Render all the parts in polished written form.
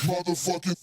motherfucking.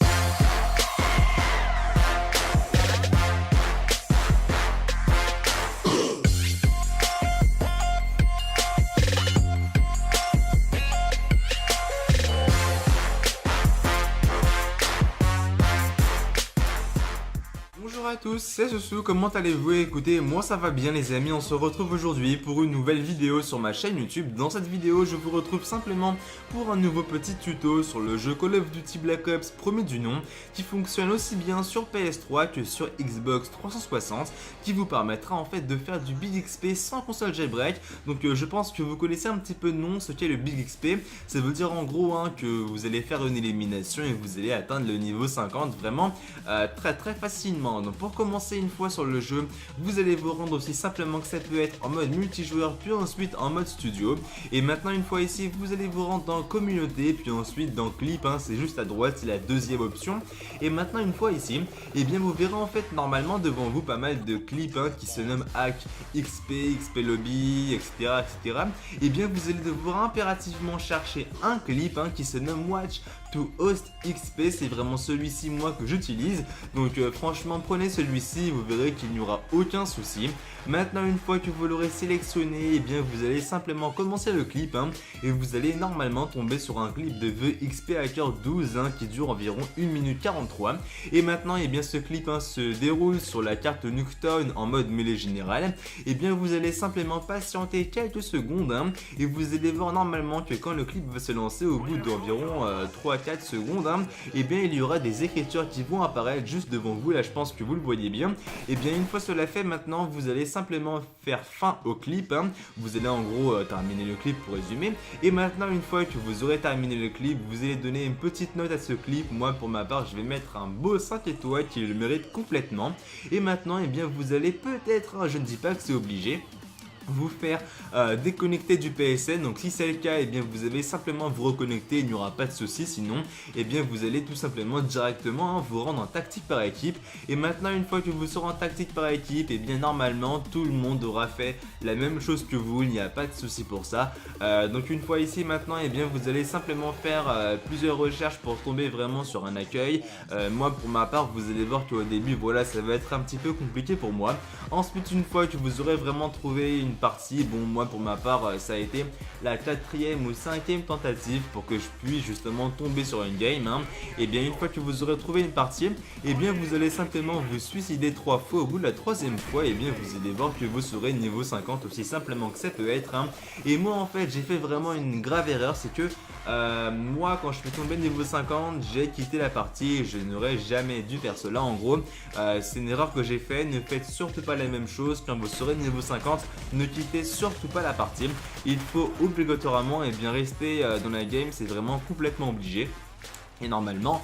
Bonjour à tous, c'est Sousou, comment allez-vous? Écoutez, moi ça va bien les amis, on se retrouve aujourd'hui pour une nouvelle vidéo sur ma chaîne YouTube. Dans cette vidéo, je vous retrouve simplement pour un nouveau petit tuto sur le jeu Call of Duty Black Ops premier du nom, qui fonctionne aussi bien sur PS3 que sur Xbox 360, qui vous permettra en fait de faire du Big XP sans console jailbreak. Donc je pense que vous connaissez un petit peu de nom ce qu'est le Big XP. Ça veut dire en gros que vous allez faire une élimination et vous allez atteindre le niveau 50 vraiment très facilement. Donc pour commencer une fois sur le jeu, vous allez vous rendre aussi simplement que ça peut être en mode multijoueur puis ensuite en mode studio. Et maintenant une fois ici, vous allez vous rendre dans communauté puis ensuite dans clip, c'est juste à droite, c'est la deuxième option. Et maintenant une fois ici, et bien vous verrez en fait normalement devant vous pas mal de clips qui se nomment Hack, XP, XP Lobby, etc. Et bien vous allez devoir impérativement chercher un clip qui se nomme Watch to Host XP, c'est vraiment celui-ci moi que j'utilise. Donc franchement prenez celui-ci, vous verrez qu'il n'y aura aucun souci. Maintenant une fois que vous l'aurez sélectionné, et bien vous allez simplement commencer le clip et vous allez normalement tomber sur un clip de The XP Hacker 12 qui dure environ 1 minute 43. Et maintenant et bien ce clip se déroule sur la carte Nuketown en mode mêlée générale. Et bien vous allez simplement patienter quelques secondes et vous allez voir normalement que quand le clip va se lancer au bout d'environ 3-4 secondes, et bien il y aura des écritures qui vont apparaître juste devant vous. Là je pense que vous le voyez bien. Et bien une fois cela fait, maintenant vous allez simplement faire fin au clip. Vous allez en gros terminer le clip pour résumer. Et maintenant une fois que vous aurez terminé le clip, vous allez donner une petite note à ce clip. Moi pour ma part je vais mettre un beau 5 étoiles qui le mérite complètement. Et maintenant et bien vous allez peut-être, je ne dis pas que c'est obligé, vous faire déconnecter du PSN. Donc si c'est le cas, et bien vous allez simplement vous reconnecter, il n'y aura pas de souci. Sinon et bien vous allez tout simplement directement vous rendre en tactique par équipe. Et maintenant une fois que vous serez en tactique par équipe, et bien normalement tout le monde aura fait la même chose que vous, il n'y a pas de souci pour ça. Donc une fois ici maintenant, et bien vous allez simplement faire plusieurs recherches pour tomber vraiment sur un accueil. Moi pour ma part, vous allez voir qu'au début voilà ça va être un petit peu compliqué pour moi. Ensuite une fois que vous aurez vraiment trouvé une partie, bon moi pour ma part ça a été la 4e ou 5e tentative pour que je puisse justement tomber sur une game. Et bien une fois que vous aurez trouvé une partie, et bien vous allez simplement vous suicider 3 fois. Au bout de la 3e fois, et bien vous allez voir que vous serez niveau 50, aussi simplement que ça peut être. Et moi en fait j'ai fait vraiment une grave erreur, c'est que moi quand je suis tombé niveau 50, j'ai quitté la partie et je n'aurais jamais dû faire cela. En gros c'est une erreur que j'ai fait. Ne faites surtout pas la même chose quand vous serez niveau 50. Ne quittez surtout pas la partie. Il faut obligatoirement et bien rester dans la game, c'est vraiment complètement obligé. Et normalement,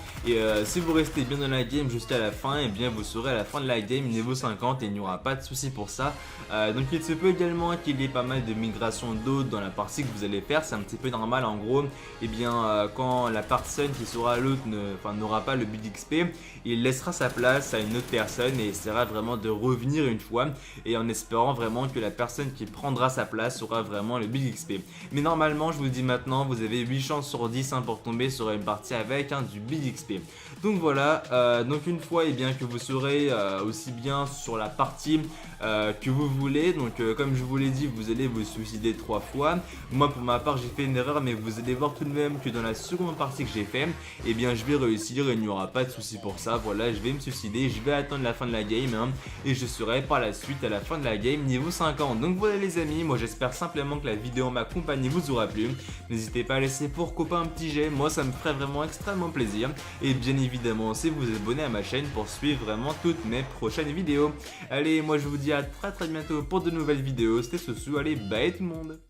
si vous restez bien dans la game jusqu'à la fin, et bien vous serez à la fin de la game niveau 50 et il n'y aura pas de souci pour ça. Donc il se peut également qu'il y ait pas mal de migration d'hôtes dans la partie que vous allez faire. C'est un petit peu normal en gros. Et bien quand la personne qui sera l'hôte n'aura pas le Big XP, il laissera sa place à une autre personne et essaiera vraiment de revenir une fois. Et en espérant vraiment que la personne qui prendra sa place aura vraiment le Big XP. Mais normalement, je vous le dis maintenant, vous avez 8 chances sur 10 pour tomber sur une partie avec du Big XP. Donc voilà, donc une fois et bien que vous serez aussi bien sur la partie que vous voulez, donc comme je vous l'ai dit, vous allez vous suicider 3 fois. Moi pour ma part j'ai fait une erreur, mais vous allez voir tout de même que dans la seconde partie que j'ai fait, et bien je vais réussir et il n'y aura pas de souci pour ça. Voilà, je vais me suicider, je vais attendre la fin de la game et je serai par la suite à la fin de la game niveau 50. Donc voilà les amis, moi j'espère simplement que la vidéo m'accompagne vous aura plu. N'hésitez pas à laisser pour copain un petit j'aime, moi ça me ferait vraiment extrêmement plaisir. Et bien évidemment aussi vous abonner à ma chaîne pour suivre vraiment toutes mes prochaines vidéos. Allez, moi je vous dis à très bientôt pour de nouvelles vidéos. C'était Sousou, allez bye tout le monde.